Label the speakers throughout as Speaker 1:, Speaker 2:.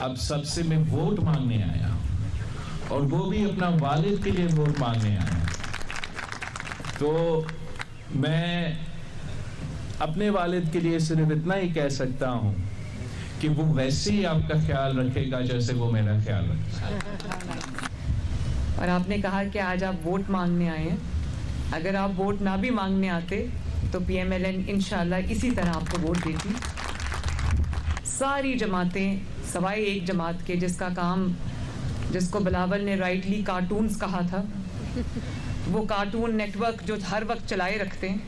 Speaker 1: अब सबसे मैं वोट मांगने आया और वो भी अपना वालिद के लिए वोट मांगने आया। तो मैं अपने वालिद के लिए सिर्फ इतना ही कह सकता हूँ कि वो वैसे ही आपका ख्याल रखेगा जैसे वो मेरा ख्याल रखता है।
Speaker 2: और आपने कहा कि आज आप वोट मांगने आए हैं। अगर आप वोट ना भी मांगने आते तो PMLN इंशाल्लाह इसी तरह आपको वोट देती। सारी जमातें सवाए एक जमात के जिसका काम, जिसको बिलावल ने राइटली कार्टून्स कहा था, वो कार्टून नेटवर्क जो हर वक्त चलाए रखते हैं,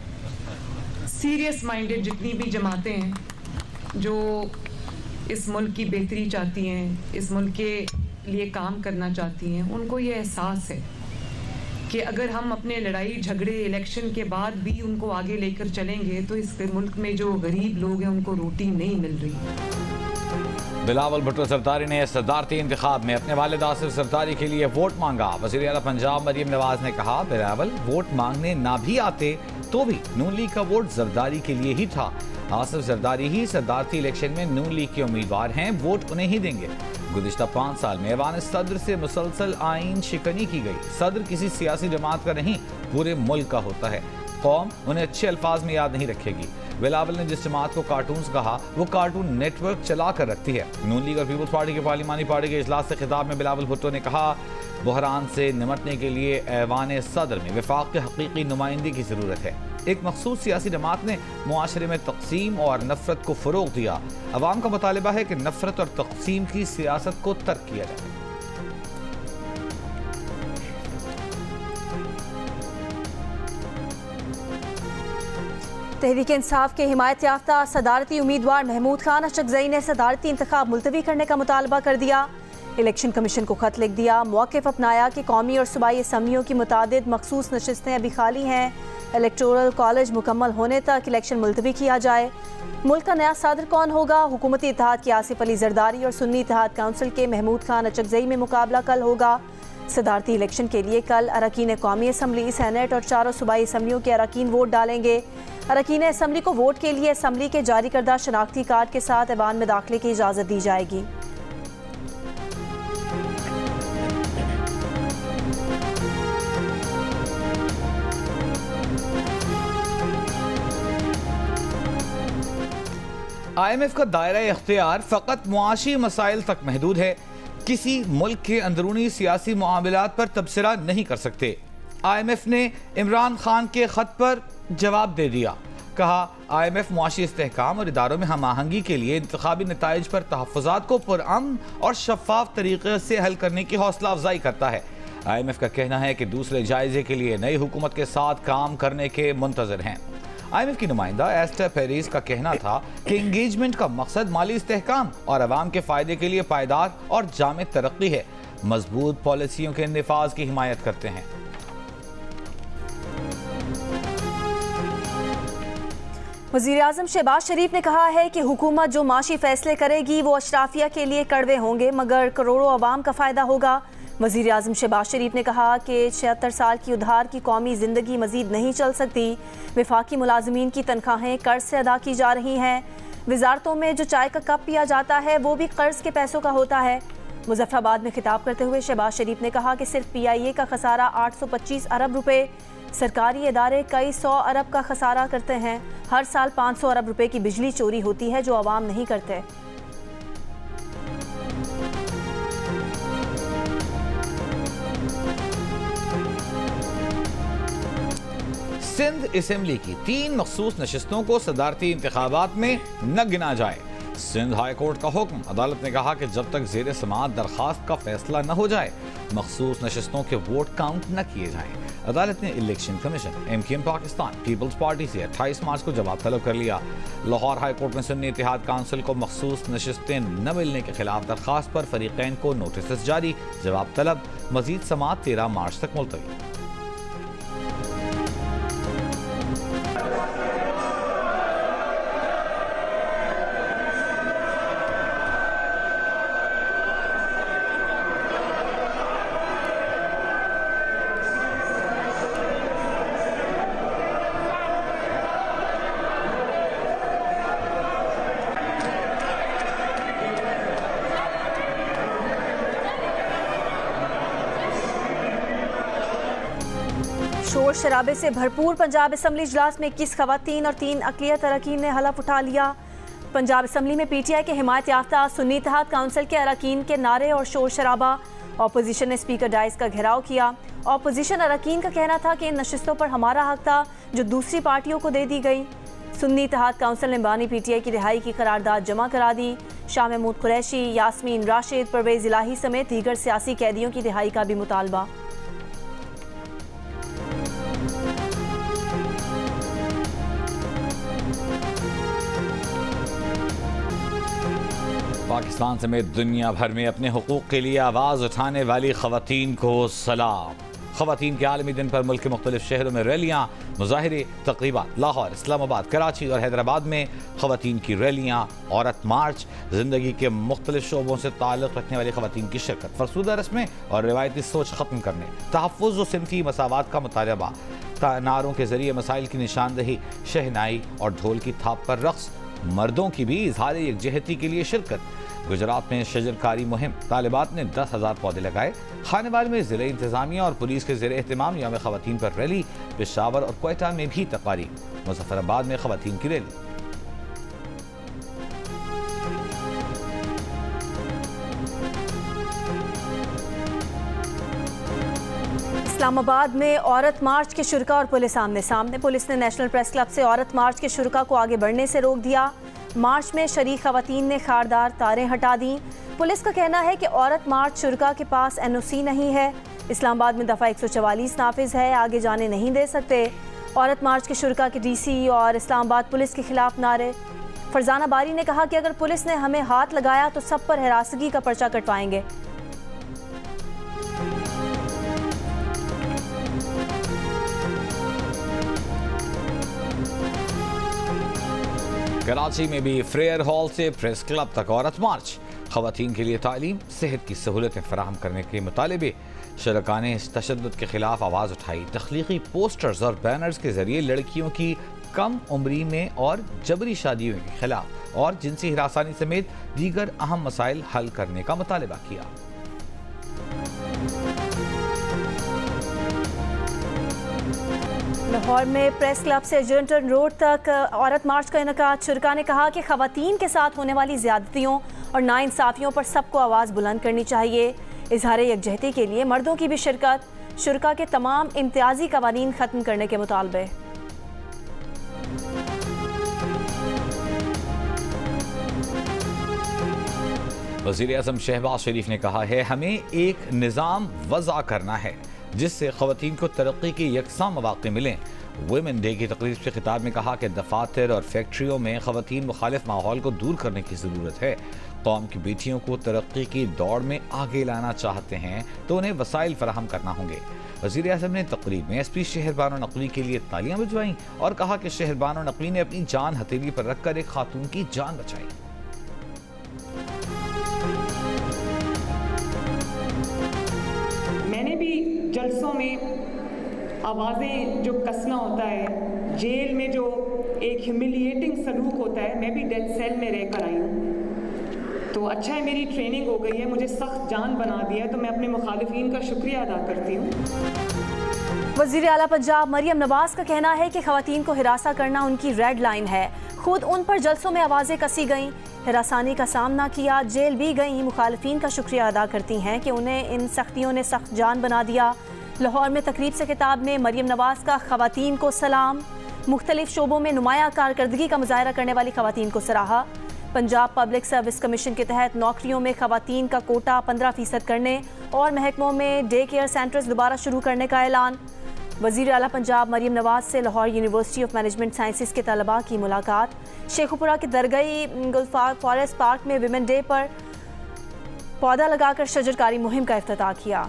Speaker 2: सीरियस माइंडेड जितनी भी जमातें हैं जो इस मुल्क की बेहतरी चाहती हैं, इस मुल्क के लिए काम करना चाहती हैं, उनको ये एहसास है कि अगर हम अपने लड़ाई झगड़े इलेक्शन के बाद भी उनको आगे लेकर चलेंगे तो इस मुल्क में जो गरीब लोग हैं उनको रोटी नहीं मिल रही।
Speaker 3: बिलावल भुट्टो जरदारी ने सदारती इंतखाब में अपने वालिद आसिफ जरदारी के लिए वोट मांगा। वज़ीर आला पंजाब मरीम नवाज ने कहा, बिलावल वोट मांगने ना भी आते तो भी नून लीग का वोट जरदारी के लिए ही था। आसिफ जरदारी ही सदारती इलेक्शन में नून लीग के उम्मीदवार हैं, वोट उन्हें ही देंगे। गुज़िश्ता 5 साल में ऐवान सदर से मुसलसल आइन शिकनी की गई। सदर किसी सियासी जमात का नहीं, पूरे मुल्क का होता है। कौम उन्हें अच्छे अल्फाज में याद नहीं रखेगी। बिलावल ने जिस जमात को कार्टून्स कहा वो कार्टून नेटवर्क चला कर रखती है। नून लीग और पीपल्स पार्टी के पार्लिमानी पार्टी के इजलास से खिताब में बिलावल भुट्टो ने कहा, बहरान से निमटने के लिए ऐवान सदर में वफाक की हकीकी नुमाइंदगी की ज़रूरत है। एक मखसूस सियासी जमात ने मुआशरे में तक़सीम और नफरत को फ़रोग़ दिया। अवाम का मुतालिबा है कि नफरत और तक़सीम की सियासत को तर्क किया जाए।
Speaker 4: तहरीक इंसाफ के हिमायत याफ्ता सदारती उम्मीदवार महमूद खान अशरफजई ने सदारती इंतखाब मुलतवी करने का मुतालबा कर दिया। इलेक्शन कमीशन को खत लिख दिया, मौक़िफ़ अपनाया कि कौमी और सूबाई असम्बलियों की मुतादिद मखसूस नशिस्तें अभी खाली हैं। इलेक्टोरल कॉलेज मुकम्मल होने तक इलेक्शन मुलतवी किया जाए। मुल्क का नया सदर कौन होगा? हुकूमती इत्तेहाद के आसिफ अली जरदारी और सुन्नी इत्तेहाद काउंसिल के महमूद खान अशरफजई में मुकाबला कल होगा। सदारती इलेक्शन के लिए कल अरकान कौमी असम्बली, सेनेट और 4 सूबाई असम्बलियों के अरकान वोट डालेंगे। अरकान असम्बली को वोट के लिए असम्बली के जारी करदा शनाख्ती कार्ड के साथ ऐवान में दाखिले की इजाज़त दी जाएगी।
Speaker 3: IMF का दायरा इख्तियार फ़कत मुआशी मसाइल तक महदूद है। किसी मुल्क के अंदरूनी सियासी मामलात पर तबसरा नहीं कर सकते। IMF ने इमरान खान के खत पर जवाब दे दिया। कहा, IMF मुआशी इस्तेहकाम और इदारों में हम आहंगी के लिए इंतखाबी नताइज पर तहफ़्फ़ुज़ात को पुरअमन और शफ़ाफ तरीके से हल करने की हौसला अफजाई करता है। IMF का कहना है कि दूसरे जायजे के लिए नई हुकूमत के साथ काम करने के मुंतज़िर हैं। IMF की नुमाइंदा एस्टर पेरिस का कहना था कि इंगेजमेंट का मकसद माली इस्तेहकाम और अवाम के फ़ायदे के लिए पायदार और जामिद तरक्की है। मजबूत पॉलिसियों के निफाज की हिमायत करते हैं।
Speaker 4: वज़ीर आज़म शहबाज शरीफ ने कहा है कि हुकूमत जो माशी फैसले करेगी वो अशराफिया के लिए कड़वे होंगे मगर करोड़ों अवाम का फ़ायदा होगा। वज़ीर आज़म शहबाज शरीफ ने कहा कि 76 साल की उधार की कौमी ज़िंदगी मज़ीद नहीं चल सकती। वफाकी मुलाजमीन की तनख्वाहें कर्ज से अदा की जा रही हैं। वजारतों में जो चाय का कप पिया जाता है वो भी कर्ज के पैसों का होता है। मुजफ्फराबाद में खिताब करते हुए शहबाज शरीफ ने कहा कि सिर्फ PIA का खसारा 825 अरब रुपए, सरकारी इदारे कई 100 अरब का खसारा करते हैं। हर साल 500 अरब रुपए की बिजली चोरी होती है जो आवाम नहीं करते।
Speaker 3: सिंध असम्बली की 3 मखसूस नशिस्तों को सदारती इंतखाबात में न गिना जाए। सिंध हाई कोर्ट का हुक्म। अदालत ने कहा कि जब तक ज़ेर समाअत दरखास्त का फैसला न हो जाए मखसूस नशिस्तों के वोट काउंट न किए जाएं। अदालत ने election commission, MKM Pakistan, people's party से 28 मार्च को जवाब तलब कर लिया। लाहौर हाई कोर्ट में सुन्नी इत्तेहाद काउंसिल को मखसूस नशिस्तें न मिलने के खिलाफ दरखास्त पर फरीकैन को नोटिस जारी, जवाब तलब। मजीद समाअत 13 मार्च तक मुलतवी।
Speaker 4: शोर शराबे से भरपूर पंजाब असम्बली इजलास में 21 खवातीन और 3 अक़लियत अरकान ने हलफ उठा लिया। पंजाब असम्बली में पीटीआई के हिमायत याफ्ता सुन्नी इत्तेहाद काउंसिल के अरकान के नारे और शोर शराबा। ऑपोजिशन ने स्पीकर डाइस का घेराव किया। ऑपोजिशन अरकान का कहना था कि इन नशिस्तों पर हमारा हक था जो दूसरी पार्टियों को दे दी गई। सुन्नी इत्तेहाद काउंसिल ने बानी पीटीआई की रिहाई की करारदाद जमा करा दी। शाह महमूद कुरैशी, यास्मीन राशिद, परवेज इलाही समेत दीगर सियासी कैदियों की रिहाई का भी मुतालबा।
Speaker 3: पाकिस्तान समेत दुनिया भर में अपने हुकूक के लिए आवाज़ उठाने वाली ख़वातीन को सलाम। ख़वातीन के आलमी दिन पर मुल्क के मुख्तलिफ शहरों में रैलियाँ, मुजाहिरे, तक़रीबात। लाहौर, इस्लामाबाद, कराची और हैदराबाद में ख़वातीन की रैलियाँ, औरत मार्च, ज़िंदगी के मुख्तलिफ शोबों से ताल्लुक़ रखने वाली ख़वातीन की शिरकत, फरसूदा रस्में और रिवायती सोच ख़त्म करने, तहफ़्फ़ुज़ व सिनफ़ी मसावात का मुतालबा, नारों के ज़रिए मसाइल की निशानदही, शहनाई और ढोल की थाप पर रक़्स, मर्दों की भी इज़हार यकजहती के लिए शिरकत। गुजरात में शजरकारी मुहिम, तालिबात ने 10,000 पौधे लगाए। खानेवाल में ज़िले इंतज़ामिया और पुलिस के ज़ेर एहतमाम यौम ख़वातीन पर रैली। पेशावर और क्वेटा में भी तकारीब। मुज़फ़्फ़राबाद में ख़वातीन की रैली।
Speaker 4: इस्लामाबाद में औरत मार्च के शुरा और पुलिस आमने सामने। पुलिस ने नेशनल प्रेस क्लब से औरत मार्च के शुरा को आगे बढ़ने से रोक दिया। मार्च में शरीक खवातीन ने खारदार तारें हटा दी। पुलिस का कहना है कि औरत मार्च शुरा के पास NOC नहीं है। इस्लामाबाद में दफ़ा 144 नाफिज है, आगे जाने नहीं दे सकते। औरत मार्च के शुरा के DC और इस्लामाबाद पुलिस के खिलाफ नारे। फरजाना बारी ने कहा कि अगर पुलिस ने हमें हाथ लगाया तो सब पर हिरासगी का पर्चा कटवाएंगे।
Speaker 3: कराची में भी फ्रेयर हॉल से प्रेस क्लब तक औरत मार्च। ख़वातीन के लिए तालीम, सेहत की सहूलतें फराहम करने के मुतालिबे। शुरका ने इस तशद्दुद के खिलाफ आवाज़ उठाई। तख्लीकी पोस्टर्स और बैनर्स के जरिए लड़कियों की कम उम्री में और जबरी शादियों के खिलाफ और जिनसी हिरासानी समेत दीगर अहम मसाइल हल करने का मुतालिबा किया।
Speaker 4: लाहौर में प्रेस क्लब से एजेंटन रोड तक औरत मार्च का इनकाद। शुरका ने कहा कि खवातीन के साथ होने वाली ज्यादतियों और नाइंसाफियों पर सबको आवाज़ बुलंद करनी चाहिए। इजहार यकजहती के लिए मर्दों की भी शिरकत। शुरका के तमाम इम्तियाजी कवानीन ख़त्म करने के मुतालबे।
Speaker 3: वज़ीर आज़म शहबाज शरीफ ने कहा है, हमें एक निज़ाम वज़ा करना है जिससे ख़वातीन को तरक्की के यकसां मौक़े मिलें। वुमेन डे की तकरीब से खिताब में कहा कि दफातर और फैक्ट्रियों में ख़वातीन मुखालिफ माहौल को दूर करने की ज़रूरत है। कौम की बेटियों को तरक्की की दौड़ में आगे लाना चाहते हैं तो उन्हें वसाइल फराहम करना होंगे। वज़ीर आज़म ने तकरीब में SP शहरबानो नकवी के लिए तालियां बजवाईं और कहा कि शहरबानो नकवी ने अपनी जान हथेली पर रखकर एक खातून की जान बचाई।
Speaker 2: मैंने भी जलसों में आवाज़ें जो कसना होता है, जेल में जो एक ह्यूमिलिएटिंग सलूक होता है, मैं भी डेथ सेल में रहकर आई हूँ। तो अच्छा है मेरी ट्रेनिंग हो गई है, मुझे सख्त जान बना दिया है, तो मैं अपने मुखालिफिन का शुक्रिया अदा करती हूँ।
Speaker 4: वज़ीर आला पंजाब मरियम नवाज़ का कहना है कि ख़वातीन को हिरासा करना उनकी रेड लाइन है। खुद उन पर जलसों में आवाज़ें कसी गईं, हिरासानी का सामना किया, जेल भी गईं। मुखालिफिन का शुक्रिया अदा करती हैं कि उन्हें इन सख्तियों ने सख्त जान बना दिया। लाहौर में तकरीब से खिताब में मरियम नवाज़ का ख़वातीन को सलाम। मुख्तलिफ शोबों में नुमाया कारकर्दगी का मुजाहरा करने वाली ख़वातीन को सराहा। पंजाब पब्लिक सर्विस कमीशन के तहत नौकरियों में ख़वातीन का कोटा 15% करने और महकमों में डे केयर सेंटर्स दोबारा शुरू करने का ऐलान। वज़ीर आला पंजाब मरियम नवाज़ से Lahore university of management sciences के तलबा की मुलाकात। शेखुपुरा के दरगाही गुलफार फॉरेस्ट पार्क में विमेन डे पर पौधा लगाकर शजरकारी मुहिम का इफ्तिताह किया।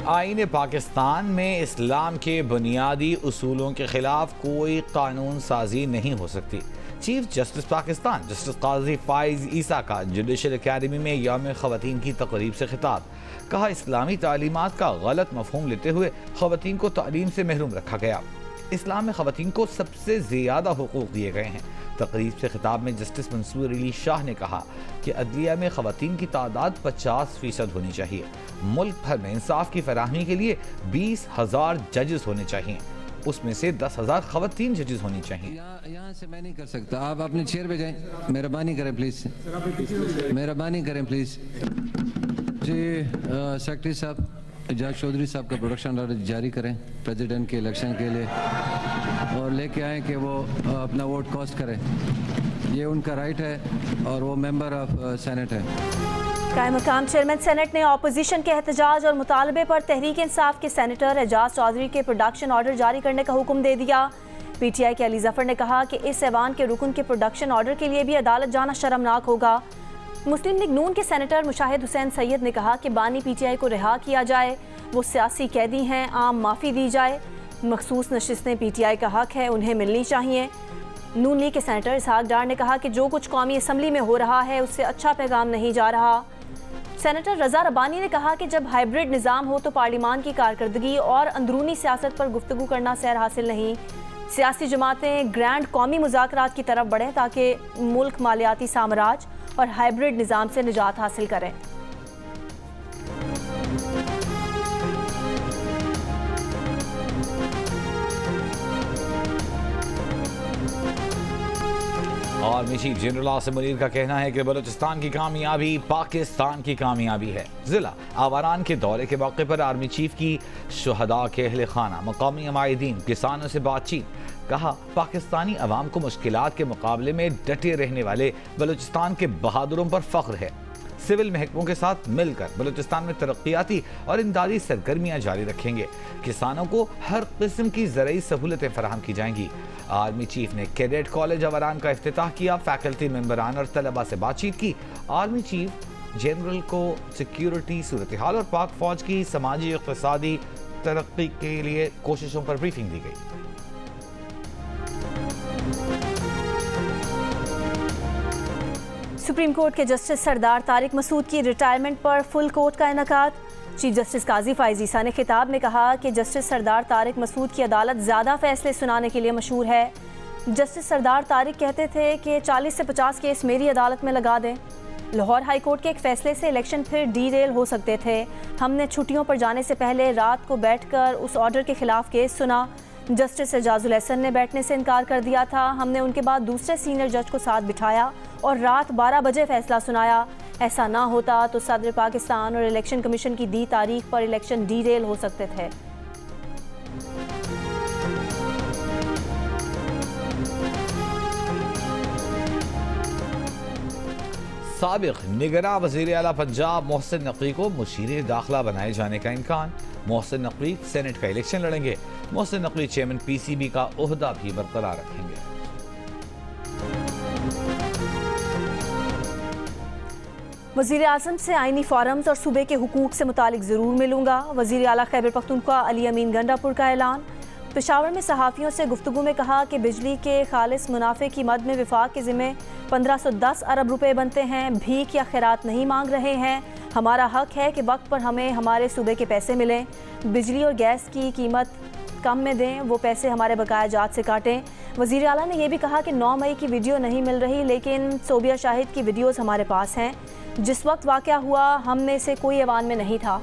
Speaker 3: आईन पाकिस्तान में इस्लाम के बुनियादी उसूलों के खिलाफ कोई कानून साजी नहीं हो सकती। चीफ जस्टिस पाकिस्तान जस्टिस काजी फाइज ईसा का जुडिशल अकेडमी में यौम ख़वातीन की तकरीब से खिताब। कहा, इस्लामी तालीमात का गलत मफहूम लेते हुए ख़वातीन को तालीम से महरूम रखा गया। इस्लाम में ख़वातीन को सबसे ज़्यादा हुकूक दिए गए हैं। तकरीब से खिताब में जस्टिस मंसूर अली शाह ने कहा कि अदलिया में ख़वातीन की तादाद 50% होनी चाहिए। मुल्क भर में इंसाफ की फराहमी के लिए 20,000 जजेस होने चाहिए, उसमें से 10,000 ख़वातीन जजेस होनी चाहिए।
Speaker 5: यहाँ से मैं नहीं कर सकता, आप अपने चेयर पे जाएं, मेहरबानी करें प्लीज़, मेहरबानी करें प्लीज़। जी सेक्रेटरी साहब, एजाज चौधरी साहब का प्रोडक्शन ऑर्डर जारी करें प्रेसिडेंट के इलेक्शन के लिए, और लेके आएँ कि वो अपना वोट कॉस्ट करें। ये उनका राइट है और वो मेंबर ऑफ सेनेट है।
Speaker 4: कायम मकाम चेयरमैन सेनेट ने अपोजिशन के एहतजाज और मुतालबे पर तहरीक इंसाफ के सेनेटर एजाज चौधरी के प्रोडक्शन ऑर्डर जारी करने का हुक्म दे दिया। PTI के अली जफर ने कहा कि इस ऐवान के रुकन के प्रोडक्शन ऑर्डर के लिए भी अदालत जाना शर्मनाक होगा। मुस्लिम लीग नून के सेनेटर मुशाहिद हुसैन सैयद ने कहा कि बानी PTI को रिहा किया जाए, वो सियासी कैदी हैं, आम माफ़ी दी जाए। मखसूस नशिस्तें PTI का हक है, उन्हें मिलनी चाहिए। नून लीग के सेनेटर इसहाक डार ने कहा कि जो कुछ कौमी असम्बली में हो रहा है उससे अच्छा पैगाम नहीं जा रहा। सेनेटर रज़ा रब्बानी ने कहा कि जब हाइब्रिड निज़ाम हो तो पार्लिमान की कारकर्दगी और अंदरूनी सियासत पर गुफ्तगू करना सैर हासिल नहीं। सियासी जमातें ग्रैंड कौमी मुज़ाकरात की तरफ बढ़ें ताकि मुल्क मालियाती साम्राज्य और हाइब्रिड निज़ाम से निजात हासिल करें।
Speaker 3: Army chief general Asim Munir का कहना है कि बलूचिस्तान की कामयाबी पाकिस्तान की कामयाबी है। जिला आवारान के दौरे के मौके पर आर्मी चीफ की शुहदा के अहले खाना, मकामी अमायदीन, किसानों से बातचीत। कहा पाकिस्तानी अवाम को मुश्किलात के मुकाबले में डटे रहने वाले बलूचिस्तान के बहादुरों पर फख्र है। सिविल महकमों के साथ मिलकर बलूचिस्तान में तरक्याती और इमदादी सरगर्मियाँ जारी रखेंगे। किसानों को हर किस्म की ज़रूरी सहूलतें फराहम की जाएंगी। आर्मी चीफ ने कैडेट कॉलेज अवारान का इफ्तिताह किया, फैकल्टी मेंबरान और तलबा से बातचीत की। आर्मी चीफ जनरल को सिक्योरिटी सूरत हाल और पाक फौज की समाजी इक़्तिसादी तरक्की के लिए कोशिशों पर ब्रीफिंग दी गई।
Speaker 4: सुप्रीम कोर्ट के जस्टिस सरदार तारिक मसूद की रिटायरमेंट पर फुल कोर्ट का इनेकाद। चीफ जस्टिस काजी फाइज ईसा ने खिताब में कहा कि जस्टिस सरदार तारिक मसूद की अदालत ज़्यादा फैसले सुनाने के लिए मशहूर है। जस्टिस सरदार तारिक कहते थे कि 40 से 50 केस मेरी अदालत में लगा दें। लाहौर हाई कोर्ट के एक फैसले से इलेक्शन फिर डीरेल हो सकते थे। हमने छुट्टियों पर जाने से पहले रात को बैठकर उस ऑर्डर के खिलाफ केस सुना। जस्टिस एजाजुल हसन ने बैठने से इनकार कर दिया था। हमने उनके बाद दूसरे सीनियर जज को साथ बिठाया और रात 12 बजे फैसला सुनाया। ऐसा ना होता तो सदर पाकिस्तान और इलेक्शन कमीशन की दी तारीख पर इलेक्शन डीरेल हो सकते थे।
Speaker 3: साबिक निगरां वज़ीर आला पंजाब मोहसिन नकवी को मुशीर दाखिला बनाए जाने का इम्कान। मोहसिन नकवी सेनेट का इलेक्शन लड़ेंगे। मोहसिन नकवी चेयरमैन PCB का ओहदा भी बरकरार रखेंगे।
Speaker 4: वज़ीर आज़म से आइनी फ़ॉरम्स और सूबे के हुकूक से मुतालिक ज़रूर मिलूंगा। वज़ीर आला खैबर पख्तूनख्वा अली अमीन गंडापुर का ऐलान। पेशावर में सहाफ़ियों से गुफ्तगू में कहा कि बिजली के खालिस मुनाफे की मद में विफाक के ज़िम्मे 1510 अरब रुपए बनते हैं। भीख या खैरात नहीं मांग रहे हैं। हमारा हक है कि वक्त पर हमें हमारे सूबे के पैसे मिलें। बिजली और गैस की कीमत कम में दें, वो पैसे हमारे बकाया जात से काटें। वज़ीर आला ने यह भी कहा कि 9 मई की वीडियो नहीं मिल रही, लेकिन सोबिया शाहिद की वीडियोस हमारे पास हैं। जिस वक्त वाक़या हुआ हम में से कोई ऐवान में नहीं था।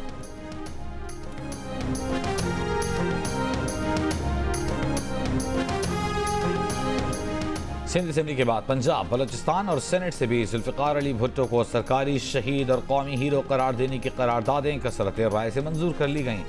Speaker 3: सिंध असेंबली के बाद पंजाब, बलूचिस्तान और सेनेट से भी जुल्फ़िकार अली भुट्टो को सरकारी शहीद और कौमी हीरो करार देने की करारदादें कसरत राय से मंजूर कर ली गईं।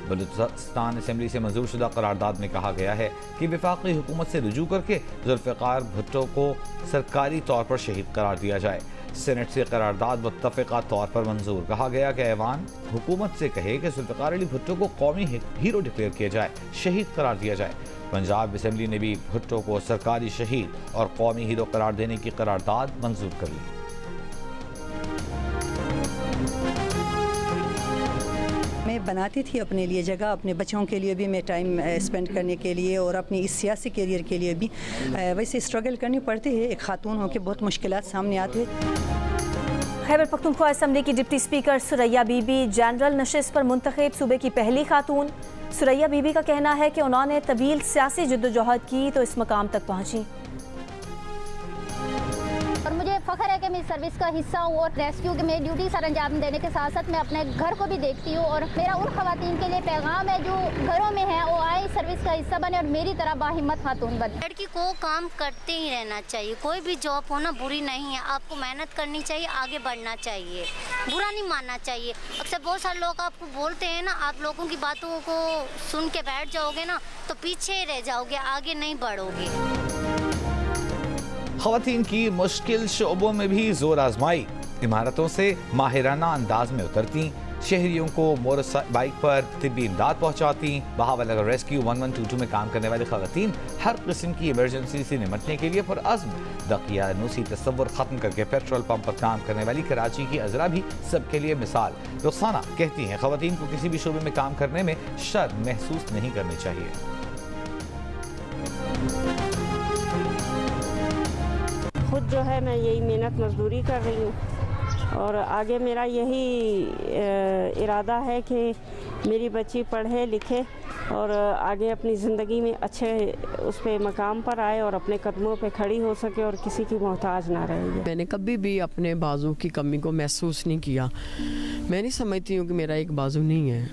Speaker 3: बलूचिस्तान असेंबली से मंजूर शुदा करारदाद में कहा गया है कि वफाकी हुकूमत से रुजू करके जुल्फ़िकार भुट्टो को सरकारी तौर पर शहीद करार दिया जाए। सेनेट से करारदाद मुत्तफ़िक़ा तौर पर मंजूर। कहा गया कि ऐवान हुकूमत से कहे कि जुल्फ़िकार अली भुट्टो को कौमी हीरो डिक्लेयर किया जाए, शहीद करार दिया जाए। पंजाब असेंबली ने भी भुट्टो को सरकारी शहीद और कौमी हीरो करार देने की करारदाद मंजूर कर ली।
Speaker 6: मैं बनाती थी अपने लिए जगह, अपने बच्चों के लिए भी मैं टाइम स्पेंड करने के लिए और अपनी इस सियासी करियर के लिए भी वैसे स्ट्रगल करनी पड़ती है। एक खातून होकर बहुत मुश्किलात सामने आते हैं।
Speaker 4: खैबर पख्तूनख्वा असेंबली की डिप्टी स्पीकर सुरैया बीबी जनरल नशिस्त पर मुंतखब सूबे की पहली खातून। सुरैया बीबी का कहना है कि उन्होंने तवील सियासी जद्दोजहद की तो इस मकाम तक पहुंची।
Speaker 7: कि मैं सर्विस का हिस्सा हूँ और रेस्क्यू की मैं ड्यूटी सर अंजाम देने के साथ साथ मैं अपने घर को भी देखती हूँ। और मेरा उन खवातीन के लिए पैगाम है जो घरों में है वो आए, सर्विस का हिस्सा बने और मेरी तरह बाहिम्मत खातून बने।
Speaker 8: लड़की को काम करते ही रहना चाहिए, कोई भी जॉब होना बुरी नहीं है, आपको मेहनत करनी चाहिए, आगे बढ़ना चाहिए, बुरा नहीं मानना चाहिए। अक्सर बहुत सारे लोग आपको बोलते हैं ना, आप लोगों की बातों को सुन के बैठ जाओगे ना तो पीछे रह जाओगे, आगे नहीं बढ़ोगे।
Speaker 3: खवातीन की मुश्किल शोबों में भी जोर आजमाई, इमारतों से माहिराना अंदाज में उतरती, शहरियों को मोटरबाइक पर तिब्बी इमदाद पहुंचाती। बहावलनगर रेस्क्यू 1122 में काम करने वाली खवातीन हर किस्म की इमरजेंसी से निपटने के लिए पुरअज़्म दकियानूसी तस्वुर खत्म करके पेट्रोल पंप पर काम करने वाली कराची की अजरा भी सबके लिए मिसाल। रुखसाना कहती हैं खवातीन को किसी भी शोबे में काम करने में शर्म महसूस नहीं करनी चाहिए।
Speaker 9: खुद जो है मैं यही मेहनत मजदूरी कर रही हूँ और आगे मेरा यही इरादा है कि मेरी बच्ची पढ़े लिखे और आगे अपनी ज़िंदगी में अच्छे उस पे मकाम पर आए और अपने कदमों पे खड़ी हो सके और किसी की मोहताज ना रहे।
Speaker 10: मैंने कभी भी अपने बाजू की कमी को महसूस नहीं किया। मैं नहीं समझती हूँ कि मेरा एक बाजू नहीं है।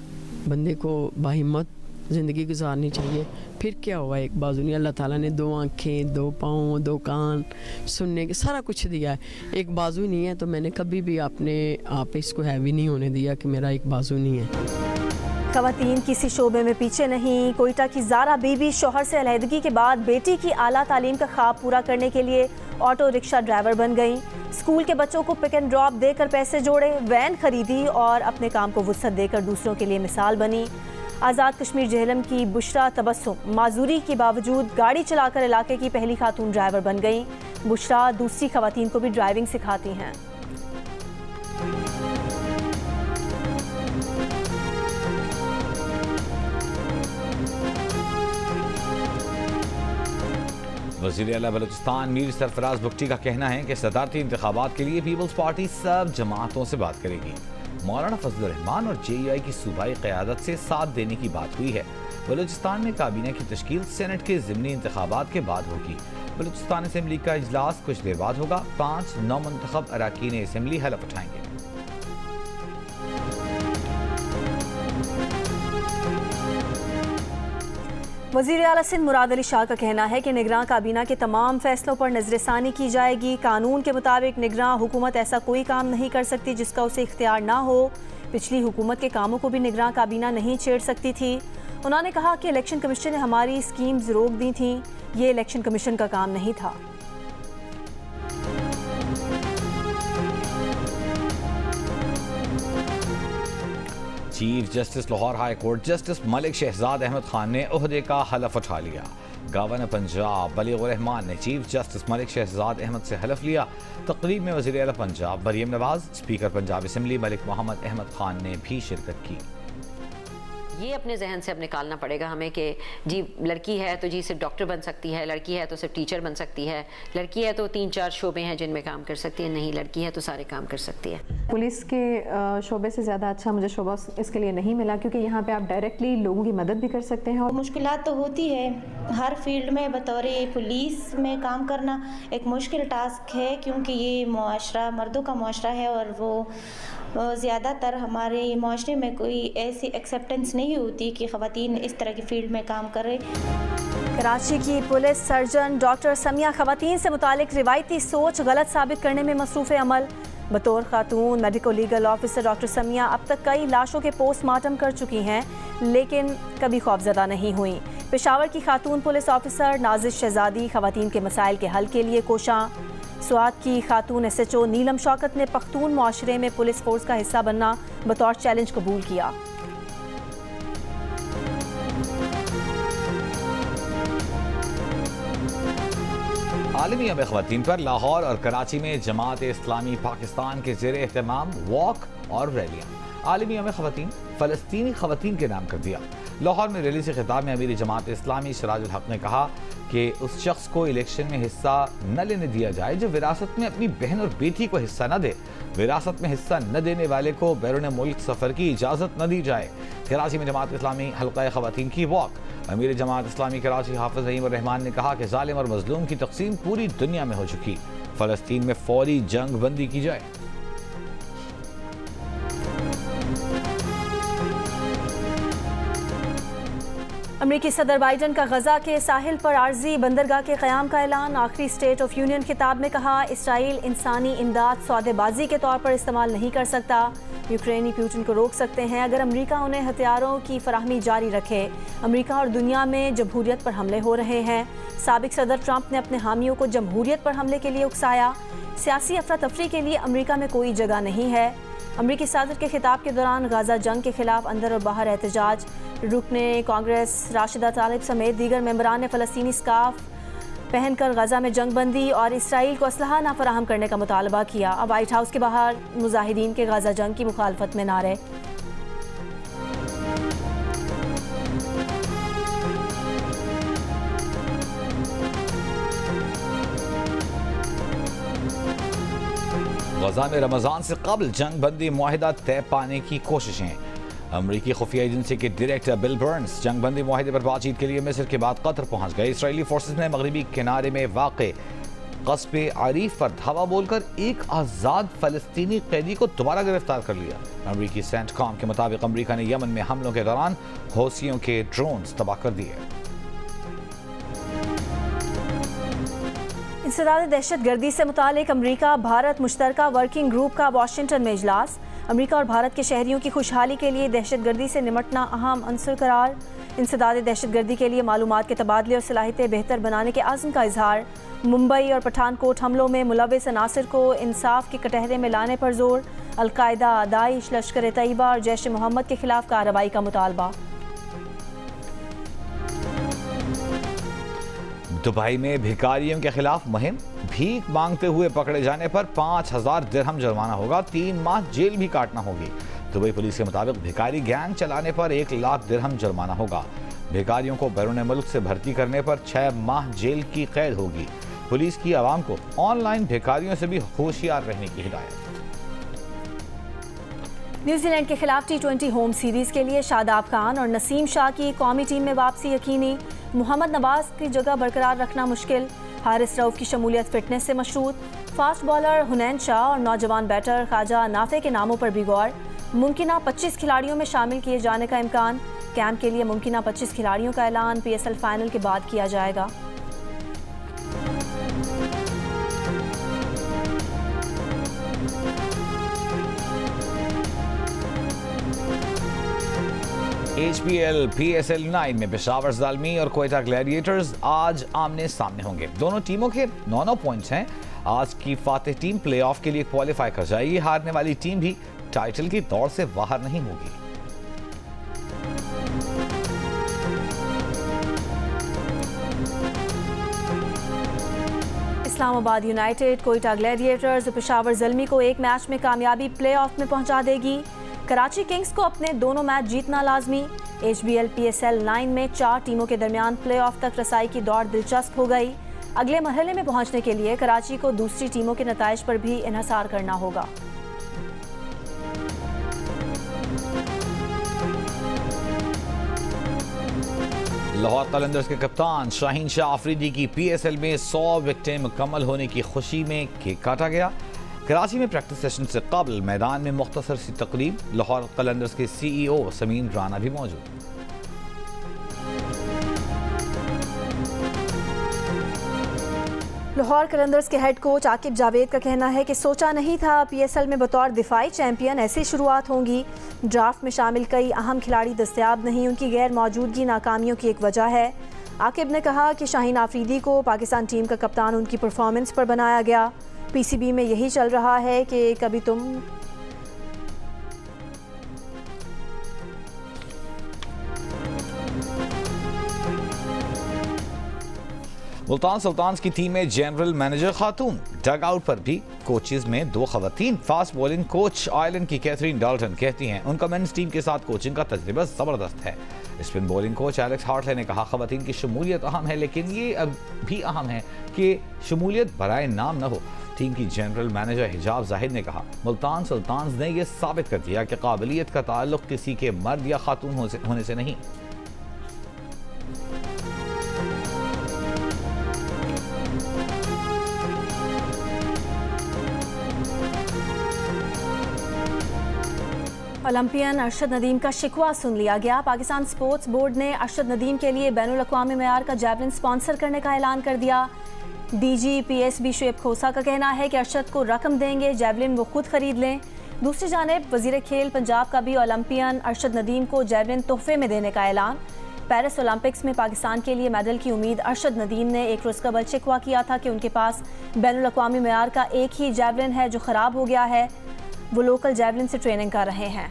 Speaker 10: बंदे को बाहिम्मत ज़िंदगी गुजारनी चाहिए। फिर क्या हुआ, एक बाजू नहीं, अल्लाह ताला ने 2 आँखें, 2 पाँव, 2 कान, सुनने के सारा कुछ दिया है। एक बाजू नहीं है तो मैंने कभी भी अपने आप इसको हैवी नहीं होने दिया कि मेरा एक बाजू नहीं है।
Speaker 4: खवातीन किसी शोबे में पीछे नहीं। कोयटा की ज़ारा बीबी शोहर से अलहदगी के बाद बेटी की आला तालीम का ख्वाब पूरा करने के लिए ऑटो रिक्शा ड्राइवर बन गई। स्कूल के बच्चों को पिक एंड ड्रॉप देकर पैसे जोड़े, वैन खरीदी और अपने काम को वुसअत देकर दूसरों के लिए मिसाल बनी। आज़ाद कश्मीर जेहलम की बुशरा तबस्सुम माजूरी के बावजूद गाड़ी चलाकर इलाके की पहली खातून ड्राइवर बन गई। बुशरा दूसरी खवातीन को भी ड्राइविंग सिखाती हैं।
Speaker 3: वज़ीर आला बलूचिस्तान मीर सरफराज बुगटी का कहना है कि सदारती इंतखाबात के लिए पीपल्स पार्टी सब जमातों से बात करेगी। मौलाना फजलुर रहमान और JUI की सूबाई क़यादत से साथ देने की बात हुई है। बलूचिस्तान में काबीना की तश्कील सेनेट के ज़िमनी इंतखाबात के बाद होगी। बलूचिस्तान असम्बली का इजलास कुछ देर बाद होगा। 5 नौमुंतखब अरकान असम्बली हलफ उठाएंगे।
Speaker 4: वज़ीर आला सिंध मुराद अली शाह का कहना है कि निगरान काबीना के तमाम फैसलों पर नज़रसानी की जाएगी। कानून के मुताबिक निगरान हुकूमत ऐसा कोई काम नहीं कर सकती जिसका उसे इख्तियार ना हो। पिछली हुकूमत के कामों को भी निगरान काबीना नहीं छेड़ सकती थी। उन्होंने कहा कि इलेक्शन कमीशन ने हमारी स्कीम्स रोक दी थी, ये इलेक्शन कमीशन का काम नहीं था।
Speaker 3: Chief justice Lahore high court justice Malik Shahzad Ahmad Khan ने ओहदे का हलफ उठा लिया। गवर्नर पंजाब बलीगुर रहमान ने चीफ जस्टिस मलिक शहजाद अहमद से हलफ लिया। तकरीब में वज़ीर आला पंजाब मरियम नवाज, स्पीकर पंजाब असम्बली मलिक मोहम्मद अहमद खान ने भी शिरकत की।
Speaker 11: ये अपने जहन से अब निकालना पड़ेगा हमें कि जी लड़की है तो जी सिर्फ डॉक्टर बन सकती है, लड़की है तो सिर्फ टीचर बन सकती है, लड़की है तो 3-4 शोबे हैं जिनमें काम कर सकती है, नहीं लड़की है तो सारे काम कर सकती है।
Speaker 12: पुलिस के शोबे से ज़्यादा अच्छा मुझे शोबा इसके लिए नहीं मिला क्योंकि यहाँ पे आप डायरेक्टली लोगों की मदद भी कर सकते हैं। और
Speaker 13: मुश्किलात तो होती है हर फील्ड में, बतौर पुलिस में काम करना एक मुश्किल टास्क है क्योंकि ये मुआशरा मर्दों का मुआशरा है और वो ज़्यादातर हमारे माशरे में कोई ऐसी एक्सेप्टेंस नहीं होती कि ख़वातीन इस तरह की फील्ड में काम करें।
Speaker 4: कराची की पुलिस सर्जन डॉक्टर समिया ख़वातीन से मुतालिक रिवायती सोच गलत साबित करने में मसरूफ़ अमल। बतौर खातून medico legal officer doctor Samiya अब तक कई लाशों के पोस्टमार्टम कर चुकी हैं लेकिन कभी खौफजदा नहीं हुई। पेशावर की खातून पुलिस ऑफिसर नाजिश शहजादी ख़वातीन के मसाइल के हल के लिए कोशां। स्वात की खातून SHO नीलम शौकत ने पख्तून मुआशरे में पुलिस फोर्स का हिस्सा बनना बतौर चैलेंज कबूल किया।
Speaker 3: आलमी यौम ख़वातीन पर लाहौर और कराची में जमात इस्लामी पाकिस्तान के ज़ेर एहतमाम वॉक और रैलियाँ। आलमी यौम ख़वातीन फ़लस्तीनी ख़वातीन के नाम कर दिया। लाहौर में रैली से खिताब में अमीर जमात इस्लामी सिराजुल हक ने कहा कि उस शख्स को इलेक्शन में हिस्सा न लेने दिया जाए जो विरासत में अपनी बहन और बेटी को हिस्सा न दे। विरासत में हिस्सा न देने वाले को बैरून मुल्क सफ़र की इजाज़त न दी जाए। कराची में जमात इस्लामी हल्का ख़वातीन की वॉक। अमीर जमात इस्लामी कराची हाफिज़ रहीम रहमान ने कहा कि जालिम और मजलूम की तकसीम पूरी दुनिया में हो चुकी। फ़लस्तीन में फौरी जंग बंदी की जाए।
Speaker 4: अमरीकी सदर बाइडन का गजा के साहिल पर आर्जी बंदरगाह के क़याम का ऐलान। आखिरी स्टेट ऑफ यूनियन खिताब में कहा, इसराइल इंसानी इमदाद सौदेबाजी के तौर पर इस्तेमाल नहीं कर सकता। यूक्रेनी पुतिन को रोक सकते हैं अगर अमरीका उन्हें हथियारों की फराहमी जारी रखे। अमरीका और दुनिया में जमहूरियत पर हमले हो रहे हैं। साबिक सदर ट्रंप ने अपने हामियों को जमहूरियत पर हमले के लिए उकसाया। सियासी अफरा तफरी के लिए अमरीका में कोई जगह नहीं है। अमरीकी सदर के खिताब के दौरान गाजा जंग के खिलाफ अंदर और बाहर एहतजाज। रुकने कांग्रेस राशिदा तालिब समेत दीगर मेंबरान ने फ़लस्तीनी स्कार्फ पहनकर गाजा में जंग बंदी और इसराइल को असलहा न फराहम करने का मुतालबा किया। अब व्हाइट हाउस के बाहर मुजाहिदीन के गाजा जंग की मुखालफत में नारे।
Speaker 3: गजा में रमज़ान से कबल जंग बंदी मुआहिदा तय पाने की कोशिशें। अमरीकी खुफिया एजेंसी के डायरेक्टर बिल बर्न्स जंग बंदी मुआहिदे पर बातचीत के लिए मिस्र के बाद कतर पहुंच गए। इसराइली फोर्सेस ने मगरबी किनारे में वाक़े कस्बे आरिफ पर धावा बोलकर एक आज़ाद फ़लस्तीनी कैदी को दोबारा गिरफ्तार कर लिया। अमरीकी सेंटकॉम के मुताबिक अमरीका ने यमन में हमलों के दौरान हौसियों के ड्रोन्स तबाह कर दिए।
Speaker 4: इंसदाद दहशतगर्दी से मुतालिक अमरीका भारत मुश्तरका वर्किंग ग्रुप का वाशिंगटन में इजलास। अमरीका और भारत के शहरियों की खुशहाली के लिए दहशतगर्दी से निमटना अहम अंसर करार। इंसदाद दहशतगर्दी के लिए मालूमात के तबादले और सलाहियतें बेहतर बनाने के आज़म का इजहार। मुंबई और पठानकोट हमलों में मुलविस अनासिर को इंसाफ के कटहरे में लाने पर जोर। अलकायदा, दाइश, लश्कर तैयबा और जैश मोहम्मद के खिलाफ कार्रवाई का मुतालबा।
Speaker 3: दुबई में भिखारियों के खिलाफ मुहिम। भीख मांगते हुए पकड़े जाने पर 5000 दिरहम जुर्माना होगा, 3 माह जेल भी काटना होगी। दुबई पुलिस के मुताबिक भिखारी गैंग चलाने पर 1 लाख दिरहम जुर्माना होगा। भिखारियों को बैरून मुल्क से भर्ती करने पर 6 माह जेल की कैद होगी। पुलिस की आवाम को ऑनलाइन भिखारियों से भी होशियार रहने की हिदायत।
Speaker 4: न्यूजीलैंड के खिलाफ T20 होम सीरीज के लिए शादाब खान और नसीम शाह की कौमी टीम में वापसी यकीनी। मोहम्मद नवाज की जगह बरकरार रखना मुश्किल। हारिस रऊफ की शमूलियत फिटनेस से मशरूत। फास्ट बॉलर हुनैन शाह और नौजवान बैटर ख्वाजा नाफे के नामों पर भी गौर। मुमकिना 25 खिलाड़ियों में शामिल किए जाने का इम्कान। कैंप के लिए मुमकिना 25 खिलाड़ियों का ऐलान PSL फाइनल के बाद किया जाएगा।
Speaker 3: HPL PSL 9 में पेशावर ज़ालमी और कोयटा ग्लैडिएटर्स आज आमने सामने होंगे। दोनों टीमों के 9 पॉइंट्स हैं। आज की फातिह टीम प्लेऑफ के लिए क्वालिफाई कर जाएगी। हारने वाली टीम भी टाइटल की दौड़ से बाहर नहीं होगी।
Speaker 4: इस्लामाबाद यूनाइटेड कोयटा ग्लैडिएटर्स और पेशावर ज़ल्मी को एक मैच में कामयाबी प्लेऑफ में पहुंचा देगी। कराची किंग्स को अपने दोनों मैच जीतना लाजमी। HBL PSL 9 में 4 टीमों के दरमियान प्लेऑफ तक रसाई की दौड़ दिलचस्प हो गई। अगले मरहले में पहुंचने के लिए कराची को दूसरी टीमों के नताइज पर भी इन्हसार करना होगा।
Speaker 3: लाहौर कलंदर्स के कप्तान शाहीन शाह अफरीदी की PSL में 100 विकेटें मुकम्मल होने की खुशी में केक काटा गया। कराची में प्रैक्टिस सेशन से कबल मैदान में मुख्तसर सी तकरीब। लाहौर कलंदर्स के CEO समीन राना भी मौजूद।
Speaker 4: लाहौर कलंदर्स के हेड कोच आकिब जावेद का कहना है कि सोचा नहीं था PSL में बतौर दिफाई चैंपियन ऐसी शुरुआत होंगी। ड्राफ्ट में शामिल कई अहम खिलाड़ी दस्तयाब नहीं, उनकी गैर मौजूदगी नाकामियों की एक वजह है। आकिब ने कहा कि शाहीन आफरीदी को पाकिस्तान टीम का कप्तान उनकी परफॉर्मेंस पर बनाया गया। PCB में यही चल रहा है कि कभी तुम
Speaker 3: मुल्तान सुल्तान्स की टीम में जनरल मैनेजर खातून। डग आउट पर भी कोचेज में 2 खवातीन। फास्ट बॉलिंग कोच आयरलैंड की कैथरीन डाल्टन कहती हैं उनका मेंस टीम के साथ कोचिंग का तजुर्बा ज़बरदस्त है। Spin bowling coach Alex Hartley ने कहा खवातीन की शमूलियत अहम है, लेकिन ये अब भी अहम है कि शमूलियत बराए नाम न हो। टीम की जनरल मैनेजर हिजाब जाहिद ने कहा मुल्तान सुल्तान्स ने यह साबित कर दिया कि काबिलियत का ताल्लुक किसी के मर्द या खातून होने से नहीं।
Speaker 4: ओलंपियन अरशद नदीम का शिकवा सुन लिया गया। पाकिस्तान स्पोर्ट्स बोर्ड ने अरशद नदीम के लिए बैनुल-अक़वामी मेयार का जैवलिन स्पॉन्सर करने का ऐलान कर दिया। डीजी पीएसबी शुएब खोसा का कहना है कि अरशद को रकम देंगे, जैवलिन वो खुद खरीद लें। दूसरी जानिब वज़ीर खेल पंजाब का भी ओलंपियन अरशद नदीम को जैवलिन तोहफे में देने का ऐलान। पेरिस ओलंपिक्स में पाकिस्तान के लिए मेडल की उम्मीद अरशद नदीम ने एक रोज़ कबल शिकवा किया था कि उनके पास बैनुल-अक़वामी मेयार का एक ही जैवलिन है जो ख़राब हो गया है। वो लोकल जैवलिन से ट्रेनिंग कर रहे हैं।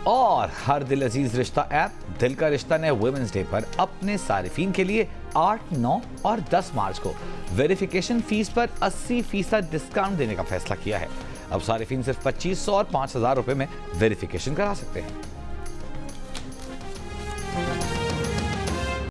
Speaker 3: और हर दिल अजीज रिश्ता ऐप दिल का रिश्ता ने वुमेन्स डे पर अपने सारिफीन के लिए 8, 9 और 10 मार्च को वेरिफिकेशन फीस पर 80% डिस्काउंट देने का फैसला किया है। अब सारिफीन सिर्फ 2500 और 5000 रुपए में वेरिफिकेशन करा सकते हैं।